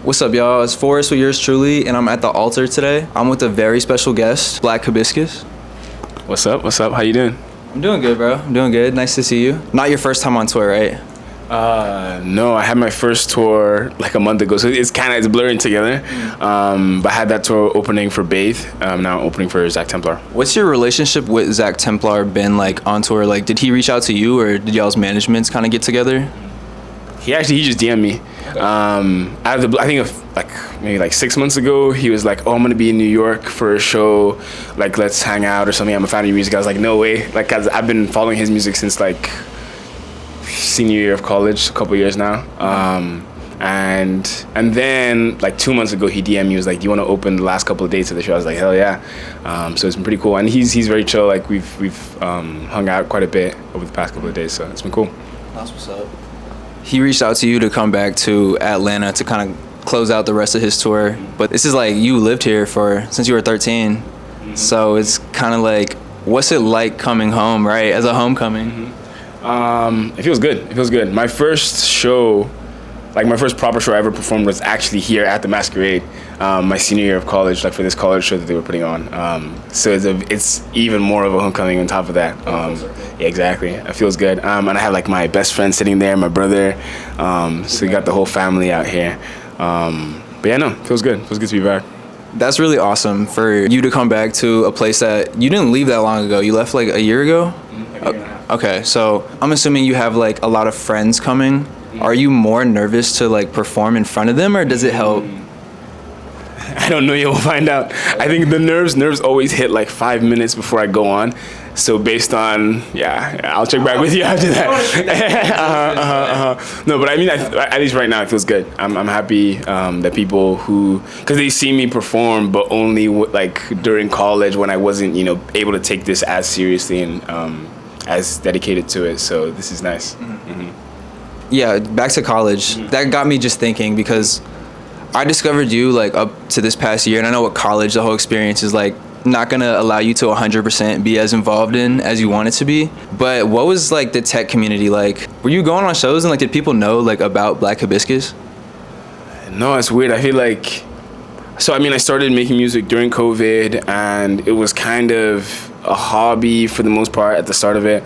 What's up, y'all? It's Forrest with Urs Truly, and I'm at the altar today. I'm with a very special guest, Black Hibiscus. What's up? What's up? How you doing? I'm doing good, bro. I'm doing good. Nice to see you. Not your first time on tour, right? No, I had my first tour like a month ago, so it's blurring together. But I had that tour opening for Bathe. Now opening for Zach Templar. What's your relationship with Zach Templar been like on tour? Like, did he reach out to you, or did y'all's managements kind of get together? He just DM'd me. I think maybe 6 months ago, he was like, "Oh, I'm gonna be in New York for a show. Like, let's hang out or something. I'm a fan of your music." I was like, "No way!" Like, 'cause I've been following his music since like senior year of college, a couple years now. And then like 2 months ago, he DM'd me. He was like, "Do you want to open the last couple of dates of the show?" I was like, "Hell yeah!" So it's been pretty cool, and he's very chill. Like we've hung out quite a bit over the past couple of days, so it's been cool. That's what's up. He reached out to you to come back to Atlanta to kind of close out the rest of his tour. But this is like, you lived here since you were 13. Mm-hmm. So it's kind of like, what's it like coming home, right? As a homecoming? Mm-hmm. It feels good. It feels good. My first show, like my first proper show I ever performed was actually here at the Masquerade, my senior year of college, like for this college show that they were putting on. So it's even more of a homecoming on top of that. Yeah, exactly. It feels good. And I have like my best friend sitting there, my brother. So we got the whole family out here. But yeah, no, it feels good. It feels good to be back. That's really awesome for you to come back to a place that you didn't leave that long ago. You left like a year ago? Okay, so I'm assuming you have like a lot of friends coming. Are you more nervous to like perform in front of them, or does it help? I don't know yet. We'll find out. I think the nerves always hit like 5 minutes before I go on. So based on, I'll check back with you after that. No, but I mean, at least right now it feels good. I'm happy that people because they see me perform, but only like during college when I wasn't, able to take this as seriously and as dedicated to it. So this is nice. Mm-hmm. Yeah, back to college. That got me just thinking, because I discovered you like up to this past year, and I know what college, the whole experience is like not gonna allow you to 100% be as involved in as you want it to be. But what was like the tech community like? Were you going on shows, and like did people know like about Black Hibiscus? No, it's weird. I feel like, I started making music during COVID, and it was kind of a hobby for the most part at the start of it.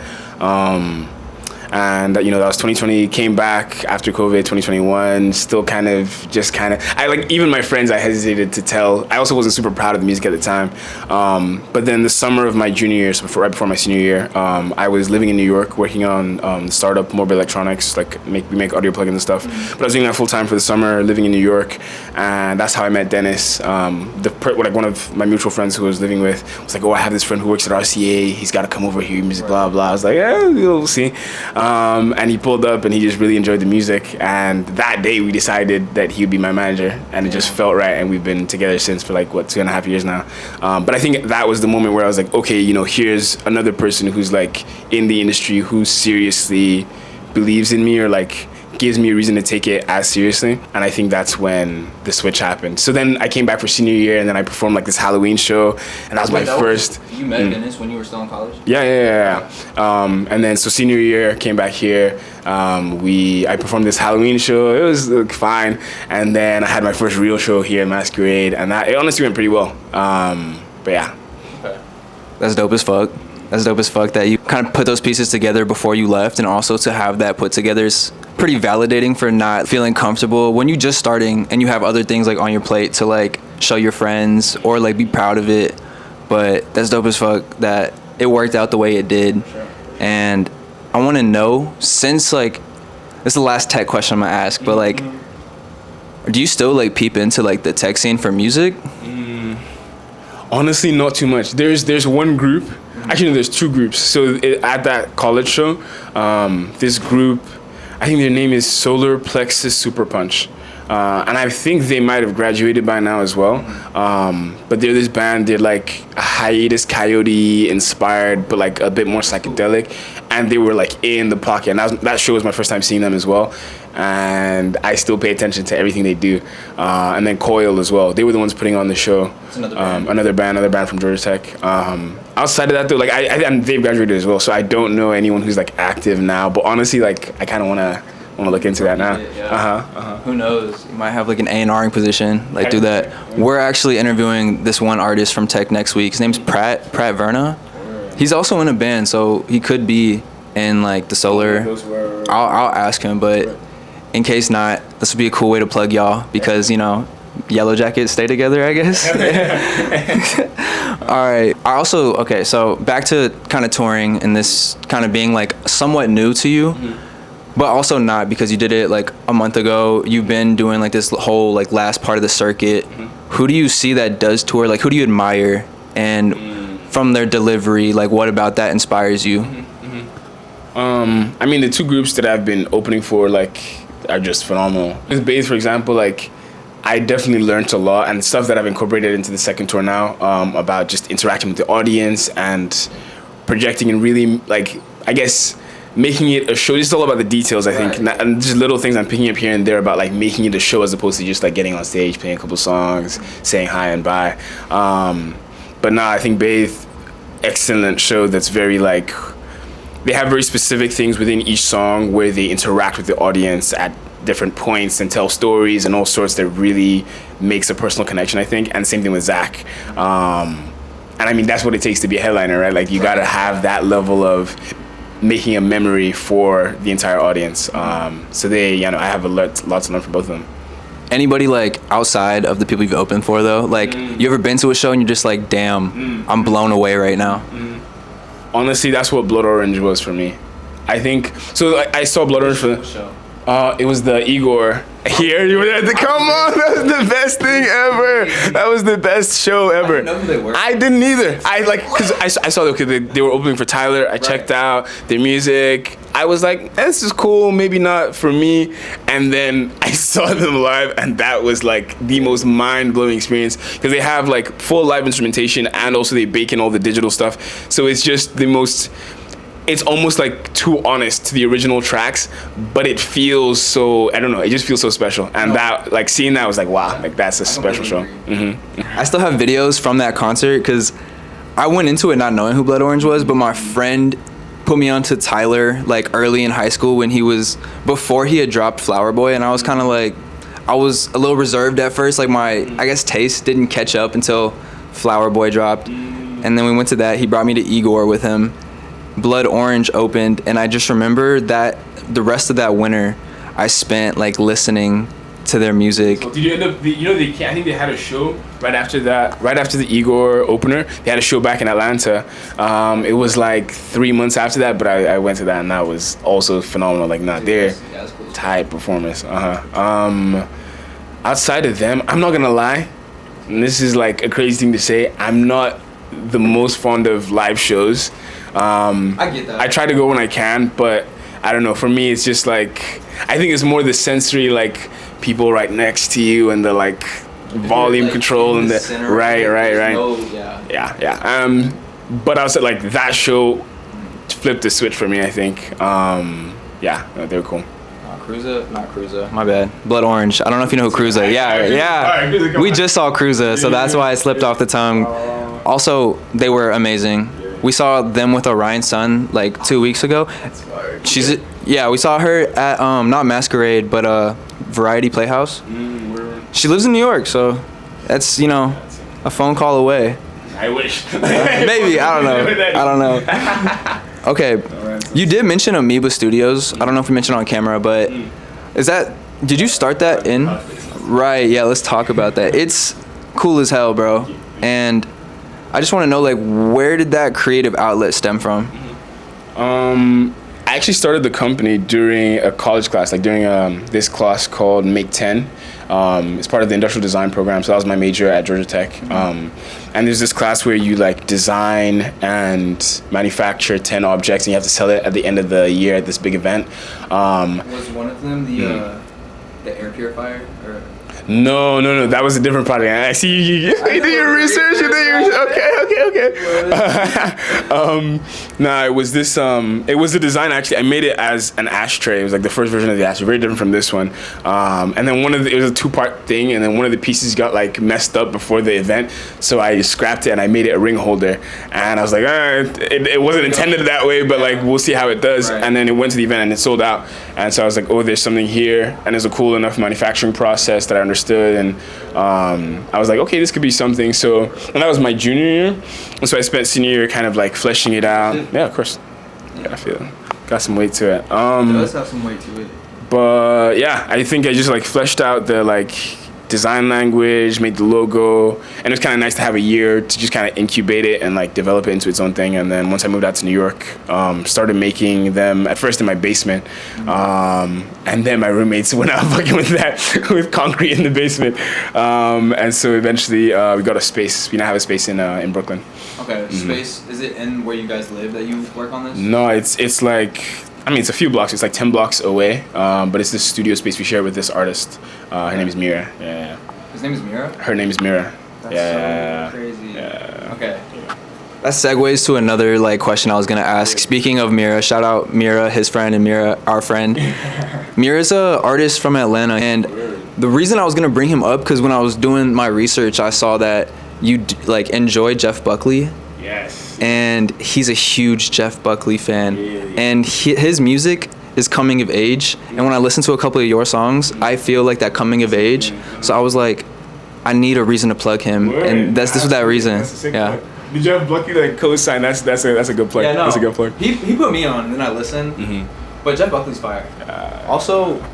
And that was 2020, came back after COVID, 2021, still I like, even my friends, I hesitated to tell. I also wasn't super proud of the music at the time. But then the summer of my junior year, so right before my senior year, I was living in New York working on the startup Morbid Electronics, like we make audio plugins and stuff. But I was doing that full time for the summer, living in New York. And that's how I met Dennis. One of my mutual friends who I was living with was like, "Oh, I have this friend who works at RCA. He's got to come over here, music, blah, blah." I was like, "Yeah, we'll see." And he pulled up, and he just really enjoyed the music. And that day we decided that he would be my manager, and it just felt right. And we've been together since for like 2.5 years now. But I think that was the moment where I was like, okay, here's another person who's like in the industry who seriously believes in me, or like gives me a reason to take it as seriously. And I think that's when the switch happened. So then I came back for senior year, and then I performed like this Halloween show, and that was my first. You met Dennis when you were still in college? Yeah. And then so senior year, came back here. I performed this Halloween show. It was fine. And then I had my first real show here at Masquerade, and it honestly went pretty well. But yeah. Okay. That's dope as fuck. That you kind of put those pieces together before you left, and also to have that put together is pretty validating for not feeling comfortable when you're just starting and you have other things like on your plate to like show your friends or like be proud of it. But that's dope as fuck that it worked out the way it did. Sure. And I want to know, since like this is the last tech question I'm gonna ask, but like, do you still like peep into like the tech scene for music? Honestly, not too much. There's one group. Actually, no, there's two groups. So at that college show, this group, I think their name is Solar Plexus Super Punch. And I think they might have graduated by now as well. But they're this band, they're like a Hiatus Coyote inspired, but like a bit more psychedelic. And they were like in the pocket. And that show was my first time seeing them as well. And I still pay attention to everything they do. And then Coil as well. They were the ones putting on the show. It's another band. Another band from Georgia Tech. Outside of that though, like and they've graduated as well. So I don't know anyone who's like active now. But honestly, like I kind of want want to look into that now. Who knows? You might have like an A&Ring position, like do that. We're actually interviewing this one artist from Tech next week. His name's Pratt Verna. He's also in a band, so he could be in like the Solar. I'll ask him, but in case not, this would be a cool way to plug y'all because, you know, Yellow Jackets stay together, I guess. All right. Okay, so back to kind of touring and this kind of being like somewhat new to you, but also not because you did it like a month ago. You've been doing like this whole like last part of the circuit. Who do you see that does tour? Like who do you admire? And from their delivery, like what about that inspires you? I mean, the two groups that I've been opening for like are just phenomenal. With Bathe, for example, like I definitely learned a lot and stuff that I've incorporated into the second tour now about just interacting with the audience and projecting and really, like, I guess, making it a show. It's all about the details, I think, and just little things I'm picking up here and there about, like, making it a show as opposed to just, like, getting on stage, playing a couple songs, saying hi and bye. But now I think Bathe, excellent show that's very, like, they have very specific things within each song where they interact with the audience at different points and tell stories and all sorts that really makes a personal connection, I think. And same thing with Zach. And I mean, that's what it takes to be a headliner, right? Like, you got to have that level of making a memory for the entire audience. So they, you know, I have a lot to learn from both of them. Anybody like outside of the people you've opened for though? Like, you ever been to a show and you're just like, damn, I'm blown away right now? Honestly, that's what Blood Orange was for me. I think, so I saw Blood Orange for the show. It was the Igor. Here, you had to come on. That was the best thing ever. That was the best show ever. I didn't know who they were. I didn't either. Because I saw they were opening for Tyler. I checked out their music. I was like, this is cool. Maybe not for me. And then I saw them live, and that was like the most mind-blowing experience because they have like full live instrumentation and also they bake in all the digital stuff. So it's just the most. It's almost like too honest to the original tracks, but it feels so, I don't know, it just feels so special. And that, like, seeing that was like, wow, like that's a special show. I still have videos from that concert because I went into it not knowing who Blood Orange was, but my friend put me onto Tyler like early in high school when before he had dropped Flower Boy, and I was kind of like, I was a little reserved at first, like my, I guess, taste didn't catch up until Flower Boy dropped. And then we went to that, he brought me to Igor with him. Blood Orange opened, and I just remember that the rest of that winter I spent like listening to their music. So did you end up, I think they had a show right after the Igor opener. They had a show back in Atlanta. It was like 3 months after that, but I went to that and that was also phenomenal. Like, not their tight performance. Outside of them, I'm not gonna lie, and this is like a crazy thing to say, I'm not the most fond of live shows. I get that. I try to go when I can, but I don't know. For me, it's just like, I think it's more the sensory, like people right next to you and the like volume like control and the right. No, yeah. But I was like, that show flipped the switch for me, I think. They were cool. Not Cruza. My bad. Blood Orange. I don't know if you know who Cruza. Yeah. Right, we just saw Cruza, so that's why it slipped off the tongue. Also, they were amazing. We saw them with Orion's Son like 2 weeks ago. We saw her at not Masquerade, but Variety Playhouse. She lives in New York, so that's, you know, a phone call away. I wish. Maybe, I don't know. Okay, you did mention Ameeba Studios. I don't know if you mentioned on camera, but did you start that in? Right, yeah, let's talk about that. It's cool as hell, bro. And I just want to know, like, where did that creative outlet stem from? I actually started the company during a college class, like during this class called Make 10. It's part of the industrial design program, so that was my major at Georgia Tech. And there's this class where you like design and manufacture 10 objects, and you have to sell it at the end of the year at this big event. Was one of them the air purifier? Or? No. That was a different project. I see you do your research. Okay. Nah, it was this. It was the design. Actually, I made it as an ashtray. It was like the first version of the ashtray, very different from this one. And then it was a 2-part thing, and then one of the pieces got like messed up before the event, so I scrapped it and I made it a ring holder. And I was like, it wasn't intended that way, but like we'll see how it does. Right. And then it went to the event and it sold out. And so I was like, oh, there's something here, and there's a cool enough manufacturing process that I understood, and I was like, okay, this could be something. So, and that was my junior year, and so I spent senior year kind of like fleshing it out. Yeah, of course. Yeah, I feel it. Got some weight to it. It does have some weight to it. But yeah, I think I just like fleshed out the like design language, made the logo, and it was kind of nice to have a year to just kind of incubate it and like develop it into its own thing. And then once I moved out to New York, started making them at first in my basement, and then my roommates went out fucking with that with concrete in the basement, and so eventually we got a space. We now have a space in Brooklyn. Okay, space. Is it in where you guys live that you work on this? No, it's like, I mean, it's a few blocks. It's like 10 blocks away, but it's this studio space we share with this artist. Her name is Míra. Yeah. His name is Míra? Her name is Míra. That's so crazy. Yeah. Okay. That segues to another like question I was gonna ask. Speaking of Míra, shout out Míra, his friend, and Míra, our friend. Míra's a artist from Atlanta, and the reason I was gonna bring him up because when I was doing my research, I saw that you like enjoy Jeff Buckley. Yes. And he's a huge Jeff Buckley fan, and his music is coming of age. And when I listen to a couple of your songs, I feel like that coming of age. So I was like, I need a reason to plug him, and this was that reason. Yeah. Did Jeff Buckley like co-sign? That's a good plug. Yeah, no. That's a good plug. He put me on, and then I listened. But Jeff Buckley's fire. Also,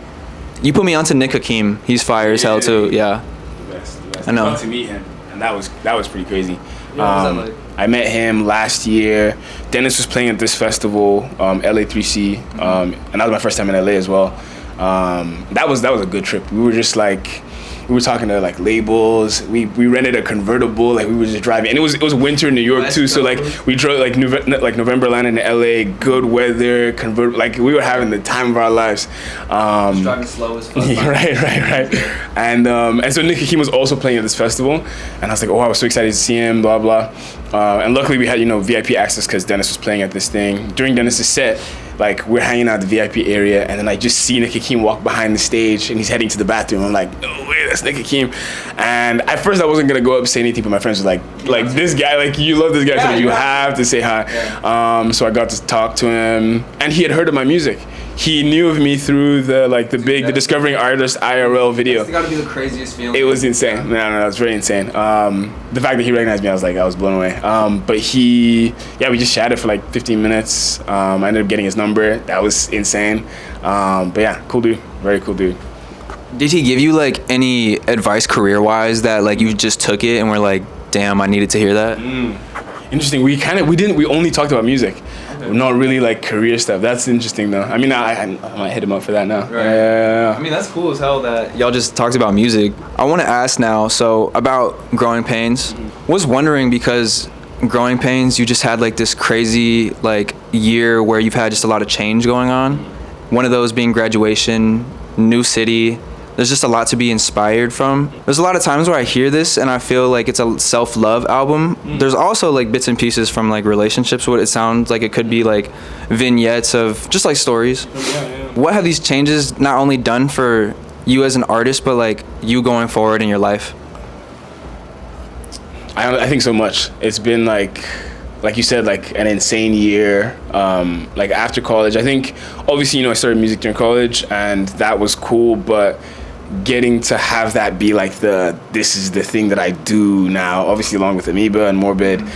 you put me on to Nick Hakim. He's fire as hell too. Yeah. The best. I know. I got to meet him, and that was pretty crazy. Yeah, what was that like? I met him last year. Dennis was playing at this festival, LA3C, and that was my first time in LA as well. That was a good trip. We were just like, we were talking to like labels. We rented a convertible. Like we were just driving, and it was winter in New York too. So like we drove like November landed in LA, good weather, like we were having the time of our lives. Just driving slow as fuck. Right. And so Nick Hakim was also playing at this festival, and I was like, oh, I was so excited to see him, blah blah. And luckily we had VIP access because Dennis was playing at this thing. During Dennis's set, like we're hanging out at the VIP area, and then I just see Nick Hakim walk behind the stage, and he's heading to the bathroom. I'm like, no way, that's Nick Hakim. And at first I wasn't gonna go up and say anything, but my friends were like this guy, like you love this guy, so you have to say hi. Yeah. So I got to talk to him, and he had heard of my music. He knew of me through the Discovering Artists IRL video. It's gotta be the craziest feeling. It was insane. No, it's very insane. The fact that he recognized me, I was blown away. But we just chatted for like 15 minutes. I ended up getting his number. That was insane. But yeah, cool dude. Very cool dude. Did he give you like any advice career-wise that like you just took it and were like, damn, I needed to hear that? Interesting. We only talked about music. Not really like career stuff. That's interesting though. I mean, I might hit him up for that now. Right. Yeah. I mean, that's cool as hell that y'all just talked about music. I want to ask now, so about Growing Pains. Was wondering because Growing Pains, you just had like this crazy like year where you've had just a lot of change going on. One of those being graduation, new city. There's just a lot to be inspired from. There's a lot of times where I hear this and I feel like it's a self-love album. There's also like bits and pieces from like relationships, what it sounds like it could be like vignettes of just like stories. What have these changes not only done for you as an artist, but like you going forward in your life? I think so much. It's been like you said, like an insane year. Like after college, I think obviously, I started music during college and that was cool, but getting to have that be like this is the thing that I do now, obviously along with Ameeba and Morbid,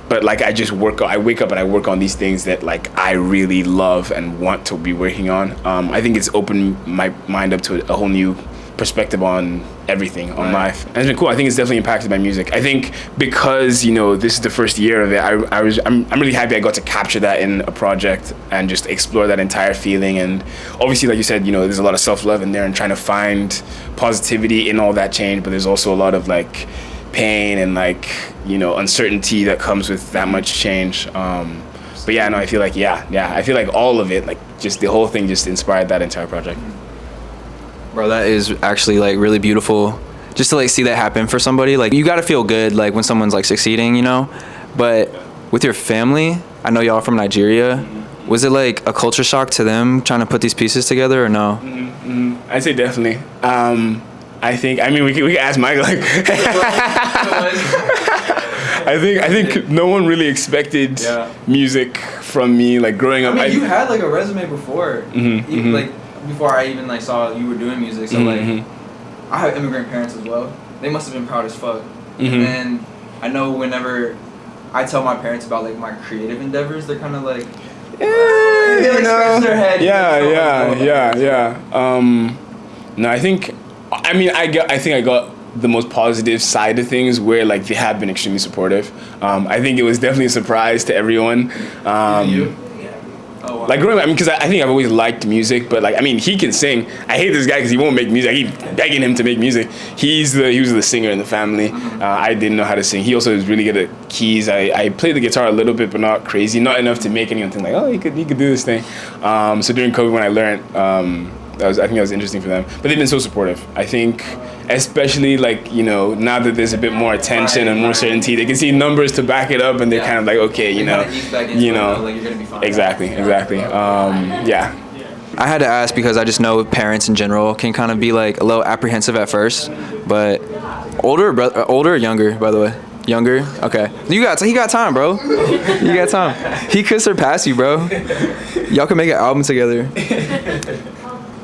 but like I wake up and I work on these things that like I really love and want to be working on. I think it's opened my mind up to a whole new perspective on everything, on life, and it's been cool. I think it's definitely impacted my music. I think because this is the first year of it, I'm really happy I got to capture that in a project and just explore that entire feeling. And obviously, like you said, there's a lot of self-love in there and trying to find positivity in all that change, but there's also a lot of like pain and like uncertainty that comes with that much change. But yeah, no, I feel like I feel like all of it, like just the whole thing just inspired that entire project. Bro, that is actually like really beautiful. Just to like see that happen for somebody. Like you gotta feel good like when someone's like succeeding, you know? But with your family, I know y'all from Nigeria. Was it like a culture shock to them trying to put these pieces together or no? I'd say definitely. I mean, we could ask Michael. Like, I think no one really expected music from me, like growing up. I mean, you had like a resume before, even, like before I even like saw you were doing music. So like, I have immigrant parents as well. They must have been proud as fuck. And I know whenever I tell my parents about like my creative endeavors, they're kind of like, they like scratch their head. No, I think I got the most positive side of things where like they have been extremely supportive. I think it was definitely a surprise to everyone. You? Oh, wow. Like growing up, I mean, because I think I've always liked music, but like, I mean, he can sing. I hate this guy because he won't make music. I keep begging him to make music. He was the singer in the family. I didn't know how to sing. He also was really good at keys. I played the guitar a little bit, but not crazy, not enough to make anyone think like, oh, he could do this thing. So during COVID, when I learned, I think that was interesting for them. But they've been so supportive. I think, especially like, you know, now that there's a bit more attention and more certainty, they can see numbers to back it up, and they're kind of like, okay, you know, like you're gonna be fine. Exactly. Yeah. I had to ask because I just know parents in general can kind of be like a little apprehensive at first, but older or younger, by the way? Younger? Okay. He got time, bro. You got time. He could surpass you, bro. Y'all can make an album together.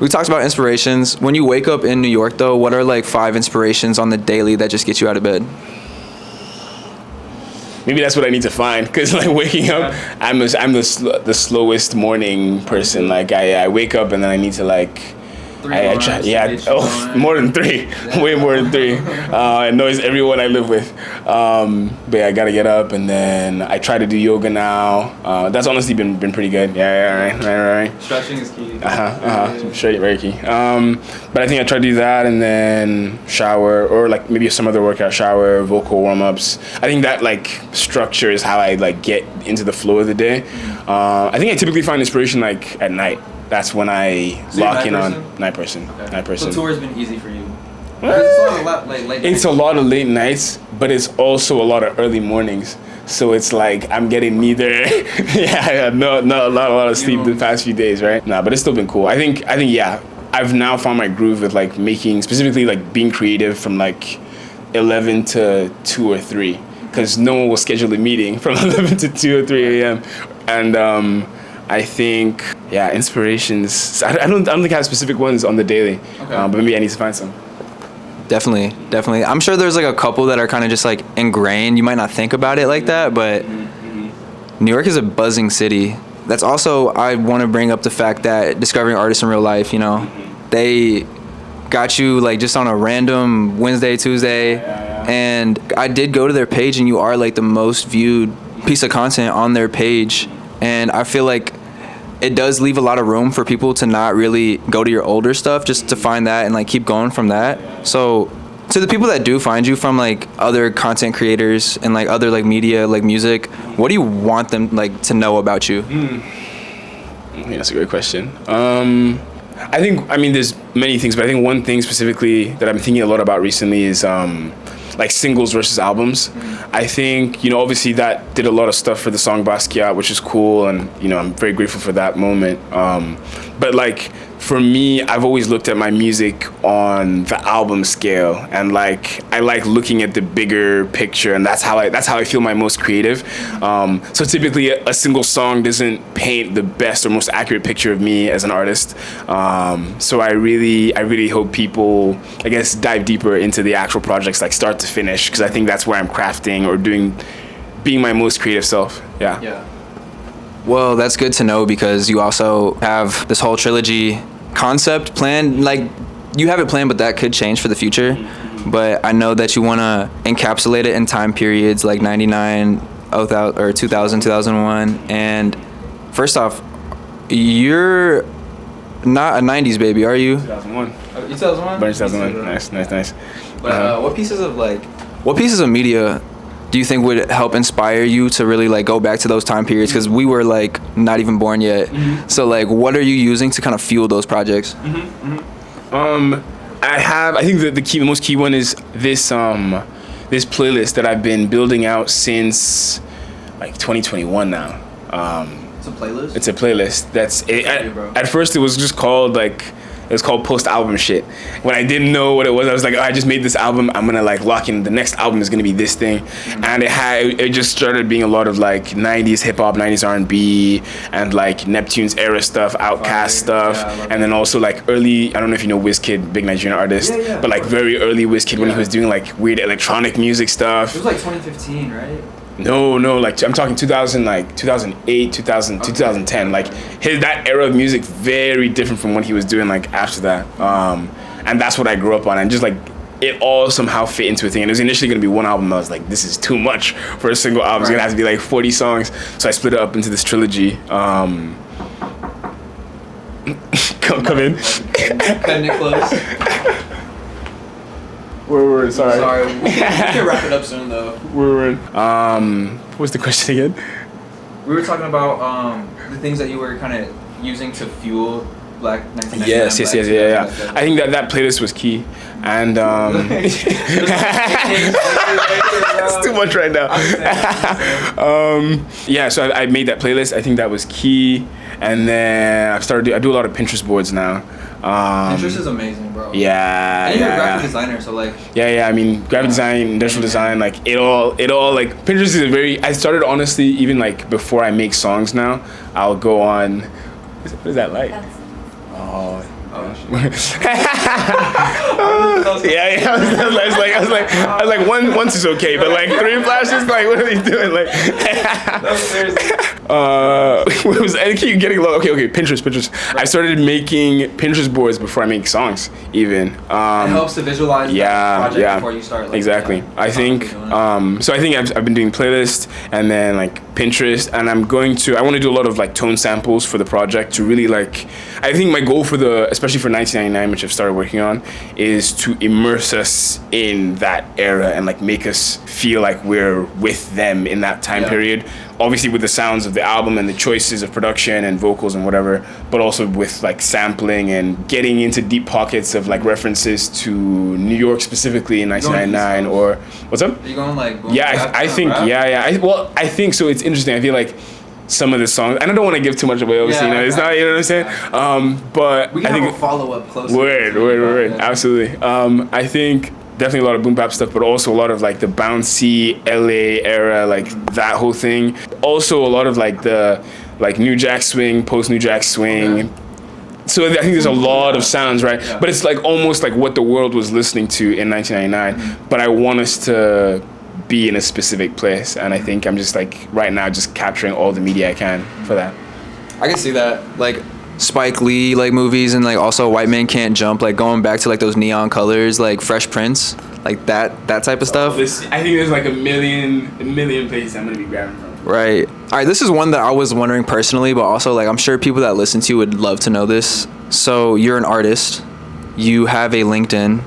We talked about inspirations. When you wake up in New York, though, what are like 5 inspirations on the daily that just get you out of bed? Maybe that's what I need to find, because like waking up, I'm the slowest morning person. Like I wake up and then I need to like. More than 3, way more than 3. It annoys everyone I live with. But yeah, I gotta get up, and then I try to do yoga now. That's honestly been pretty good. Right. Stretching is key. Straight, very key. But I think I try to do that, and then shower, or like maybe some other workout, shower, vocal warm-ups. I think that like structure is how I like get into the flow of the day. I think I typically find inspiration like at night. That's when I lock in on night person. Okay. Night person. So tour has been easy for you. It's a lot of late nights, but it's also a lot of early mornings. So it's like I'm getting neither. Not a lot of sleep the past few days, right? Nah, but it's still been cool. I think I've now found my groove with like making, specifically like being creative from like 11 to 2 or 3, because no one will schedule a meeting from 11 to 2 or 3 a.m. And I think, inspirations. I don't think I have specific ones on the daily, but maybe I need to find some. Definitely. I'm sure there's like a couple that are kind of just like ingrained. You might not think about it like that, but New York is a buzzing city. That's also, I want to bring up the fact that Discovering Artists in Real Life, you know, they got you like just on a random Wednesday, Tuesday, and I did go to their page, and you are like the most viewed piece of content on their page, and I feel like it does leave a lot of room for people to not really go to your older stuff, just to find that and like keep going from that. So to the people that do find you from like other content creators and like other like media, like music, what do you want them like to know about you? Yeah, that's a great question. I think, there's many things, but I think one thing specifically that I'm thinking a lot about recently is like singles versus albums. I think, obviously that did a lot of stuff for the song Basquiat, which is cool, and, I'm very grateful for that moment. But like, for me, I've always looked at my music on the album scale, and like I like looking at the bigger picture, and that's how I feel my most creative. So typically a single song doesn't paint the best or most accurate picture of me as an artist. So I really hope people, I guess, dive deeper into the actual projects, like start to finish, because I think that's where I'm crafting or being my most creative self. Yeah. Well, that's good to know, because you also have this whole trilogy concept planned. Like, you have it planned, but that could change for the future. But I know that you want to encapsulate it in time periods like 99, 2000, or 2000, 2001. And first off, you're not a 90s baby, are you? 2001. Oh, you 2001? Born 2001. Nice. But what pieces of media do you think would help inspire you to really like go back to those time periods? Because we were like not even born yet. So like, what are you using to kind of fuel those projects? I think the most key one is this this playlist that I've been building out since like 2021 now. It's a playlist? It's a playlist. At first it was just called post-album shit. When I didn't know what it was, I was like, oh, I just made this album. I'm gonna like lock in. The next album is gonna be this thing, and it just started being a lot of like 90s hip hop, 90s R&B, and like Neptune's era stuff, Outkast stuff, and then also like early. I don't know if you know Wizkid, big Nigerian artist, but like very early Wizkid when he was doing like weird electronic music stuff. It was like 2015, right? No, like I'm talking 2008, 2010. Like that era of music, very different from what he was doing like after that. And that's what I grew up on, and just like it all somehow fit into a thing. And it was initially gonna be one album. I was like, this is too much for a single album. It's gonna have to be like 40 songs. So I split it up into this trilogy. Come in. Cutting it close. We're sorry. We can wrap it up soon though. What's the question again? We were talking about the things that you were kind of using to fuel Black 1999. Yes. I think that playlist was key, and it's too much right now. So I made that playlist. I think that was key, and then I do a lot of Pinterest boards now. Pinterest is amazing, bro. Yeah. And you're a graphic designer, so like. Yeah. I mean, graphic design, industrial design, like it all like Pinterest is I started honestly even like before I make songs now. I'll go on. What is that like? Oh. Yeah. I was like once is okay, but like 3 flashes, like what are they doing? Like. What was I keep getting low? Okay. Pinterest. Right. I started making Pinterest boards before I make songs. Even. It helps to visualize. The project before you start. Like, exactly. I think. So I think I've been doing playlists and then like Pinterest, and I want to do a lot of like tone samples for the project to really like. I think my goal especially for 1999, which I've started working on, is to immerse us in that era and like make us feel like we're with them in that time period. Obviously with the sounds of the album and the choices of production and vocals and whatever, but also with like sampling and getting into deep pockets of like references to New York specifically in 1999 or what's up? Are you going like boom, I think I think so. It's interesting. I feel like some of the songs, and I don't want to give too much away, obviously, it's not, you know what I'm saying? But we can have a follow-up close. Word, absolutely. I think definitely a lot of boom bap stuff, but also a lot of like the bouncy LA era, like that whole thing. Also a lot of like the like New Jack Swing, post New Jack Swing. Okay. So I think there's a lot of sounds, right? Yeah. But it's like almost like what the world was listening to in 1999. But I want us to be in a specific place, and I think I'm just like right now just capturing all the media I can for that. I can see that, like Spike Lee like movies, and like also White Man Can't Jump, like going back to like those neon colors, like Fresh Prince, like that type of stuff. I think there's like a million places I'm gonna be grabbing from. Right. All right, this is one that I was wondering personally, but also like I'm sure people that listen to you would love to know this. So you're an artist, you have a LinkedIn,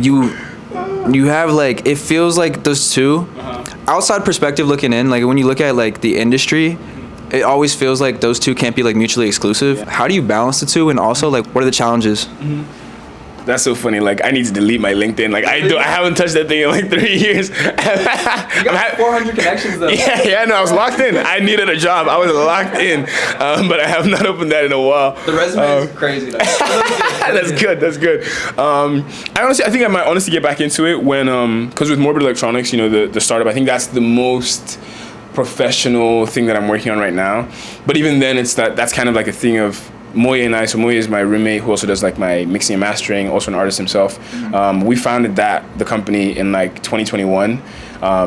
you have like, it feels like those two, outside perspective looking in, like when you look at like the industry, it always feels like those two can't be like mutually exclusive. Yeah. How do you balance the two, and also like what are the challenges? That's so funny. Like I need to delete my LinkedIn. Like I haven't touched that thing in like 3 years. You got 400 connections though. No, I was locked in. I needed a job. I was locked in, but I have not opened that in a while. The resume is crazy though. That's good. I think I might honestly get back into it when, because with Morbid Electronics, you know, the startup, I think that's the most professional thing that I'm working on right now. But even then, that's kind of like a thing of Moye and I. So Moye is my roommate who also does like my mixing and mastering, also an artist himself. We founded the company in like 2021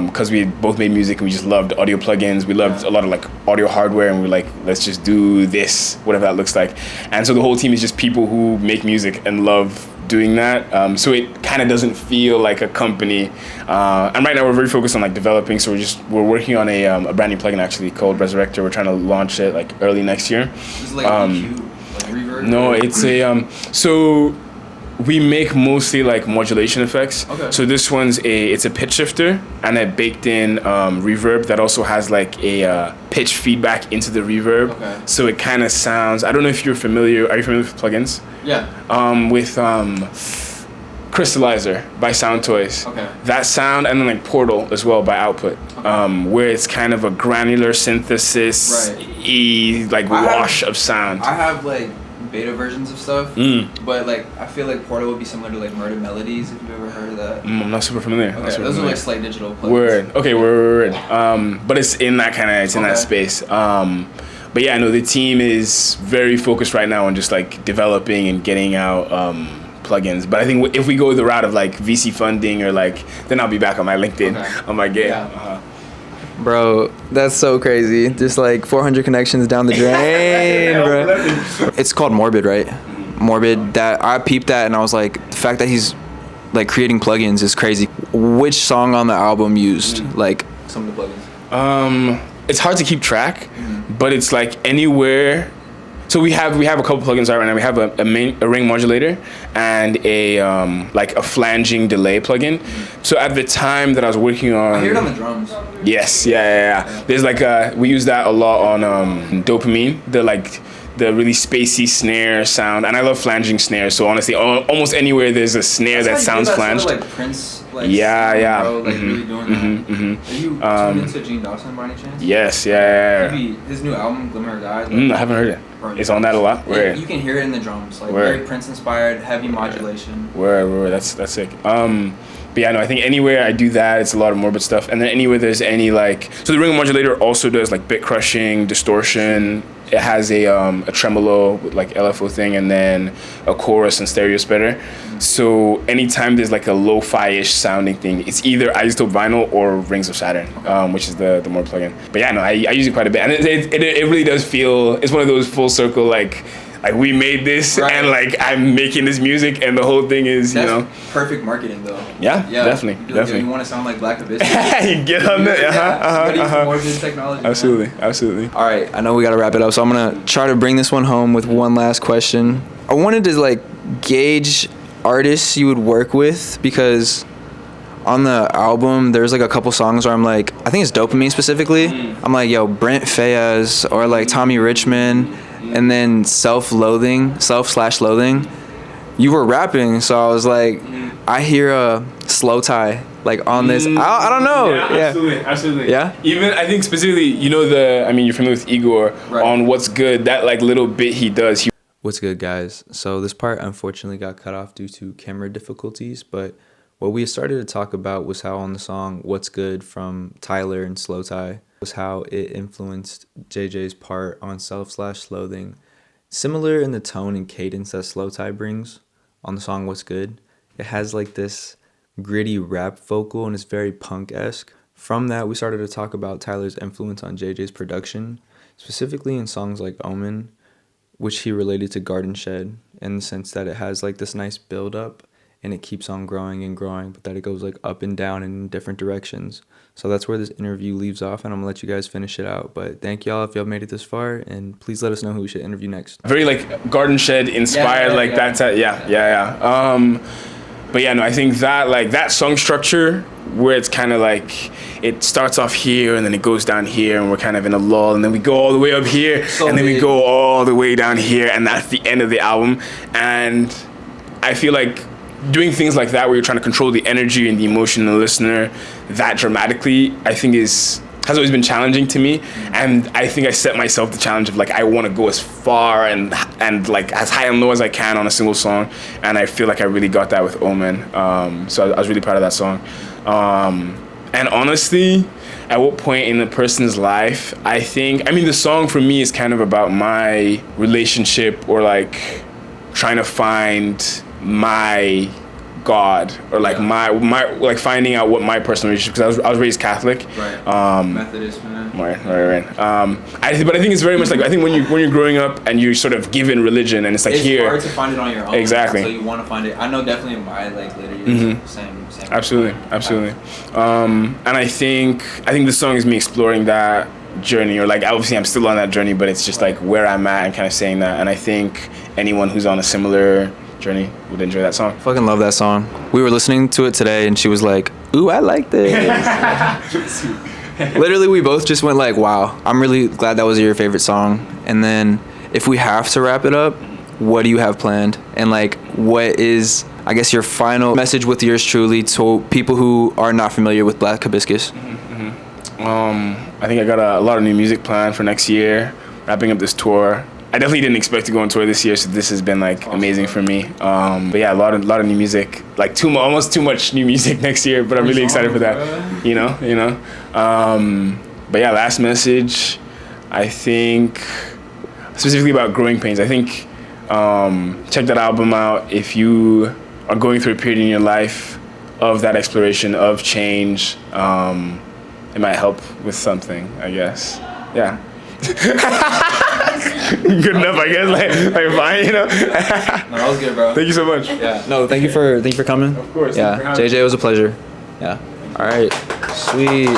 because we both made music and we just loved audio plugins. We loved a lot of like audio hardware, and we're like, let's just do this, whatever that looks like. And so the whole team is just people who make music and love doing that. So it kind of doesn't feel like a company. And right now we're very focused on like developing. So we're working on a brand new plugin actually called Resurrector. We're trying to launch it like early next year. Is it like EQ, like reverb? No, it's a so We make mostly like modulation effects. Okay. So this one's it's a pitch shifter and a baked in reverb that also has like a pitch feedback into the reverb. Okay. So it kind of sounds. I don't know if you're familiar. Are you familiar with plugins? Yeah. With Crystallizer by Sound Toys. Okay. That sound, and then like Portal as well by Output, where it's kind of a granular synthesis, Right. like wash of sound. I have like beta versions of stuff, but like I feel like Portal would be similar to like Murder Melodies, if you've ever heard of that. I'm not super familiar. Okay, those are like Slate Digital plugins. Word. Okay, word. But it's in that kind of, in that space. But yeah, no, the team is very focused right now on just like developing and getting out plugins. But I think if we go the route of like VC funding or like, then I'll be back on my LinkedIn, on my game. Yeah. Bro, that's so crazy. Just like 400 connections down the drain, bro. It's called Morbid, right? Morbid. That I peeped that and I was like, the fact that he's like creating plugins is crazy. Which song on the album used like some of the plugins? It's hard to keep track, but it's like anywhere. So we have a couple plugins right now. We have a ring modulator and a like a flanging delay plugin. So at the time that I was working on, I hear it on the drums. Yes, yeah. There's like we use that a lot on Dopamine. The really spacey snare sound, and I love flanging snares. So honestly, almost anywhere there's a snare that sounds flanged. Sort of like Prince, like yeah. bro, like really doing that. Are you tuned into Gene Dawson by any chance? Yes, yeah. Maybe his new album, Glimmer of God. I haven't heard it. Bro, It's on that a lot. Yeah, you can hear it in the drums, like very Prince inspired, heavy modulation. Word. That's sick. But yeah, no, I think anywhere I do that, it's a lot of Morbid stuff. And then anywhere there's any like, so the ring modulator also does like bit crushing, distortion. It has a tremolo with like LFO thing, and then a chorus and stereo splitter. So anytime there's like a lo-fi-ish sounding thing, it's either Isotope Vinyl or Rings of Saturn, which is the more plugin. But yeah, no, I use it quite a bit, and it really does feel, it's one of those full circle like we made this, and like I'm making this music, and the whole thing is, That's perfect marketing though. Yeah, definitely. You want to sound like Black Hibiscus? You get on there, More good technology. Absolutely. All right, I know we gotta wrap it up, so I'm gonna try to bring this one home with one last question. I wanted to like gauge artists you would work with, because on the album there's like a couple songs where I'm like, I think it's Dopamine specifically. I'm like, yo, Brent Faiyaz or like Tommy Richmond. And then self-loathing, you were rapping, so I was like, I hear a slow tie like on this. I don't know. Yeah, absolutely. Yeah. Even I think specifically, you're familiar with Igor on What's Good. That like little bit he does. What's good, guys? So this part unfortunately got cut off due to camera difficulties, but what we started to talk about was how on the song What's Good from Tyler and Slow Tie was how it influenced Jayjay's part on Self/Loathing. Similar in the tone and cadence that Slow Tie brings on the song What's Good. It has like this gritty rap vocal and it's very punk-esque. From that, we started to talk about Tyler's influence on Jayjay's production, specifically in songs like Omen, which he related to Garden Shed in the sense that it has like this nice build-up and it keeps on growing and growing, but that it goes like up and down in different directions. So that's where this interview leaves off, and I'm gonna let you guys finish it out. But thank y'all if y'all made it this far, and please let us know who we should interview next. Very like Garden Shed inspired, that. But yeah, no, I think that like that song structure where it's kind of like it starts off here and then it goes down here and we're kind of in a lull and then we go all the way up here and then we go all the way down here and that's the end of the album. And I feel like doing things like that where you're trying to control the energy and the emotion of the listener that dramatically, I think has always been challenging to me. And I think I set myself the challenge of like I want to go as far and like as high and low as I can on a single song, and I feel like I really got that with Omen. So I was really proud of that song. And honestly, at what point in a person's life, the song for me is kind of about my relationship or like trying to find my God or like my like finding out what my personal relationship, because I was raised Catholic, Methodist, man. Right. But I think it's very much like I think when you're growing up and you're sort of given religion and it's like it's hard to find it on your own. Exactly. So you want to find it. I know definitely in my like later years, same. Absolutely. And I think the song is me exploring that journey, or like obviously I'm still on that journey, but it's just like where I'm at and kind of saying that. And I think anyone who's on a similar journey would enjoy that song. Fucking love that song. We were listening to it today, and she was like, "Ooh, I like this." Literally, we both just went like, "Wow, I'm really glad that was your favorite song." And then, if we have to wrap it up, what do you have planned? And like, what is, I guess, your final message with Urs Truly to people who are not familiar with Black Hibiscus? I think I got a lot of new music planned for next year. Wrapping up this tour. I definitely didn't expect to go on tour this year, so this has been like amazing for me. But yeah, a lot of new music, like almost too much new music next year. But I'm really excited for that. You know. But yeah, last message. I think specifically about Growing Pains. I think check that album out if you are going through a period in your life of that exploration of change. It might help with something, I guess. Yeah. Good enough, I guess. Like fine, you know. No, that was good, bro. Thank you so much. Yeah. No, thank you for coming. Of course. Yeah. Jayjay, it was a pleasure. Yeah. All right. Sweet.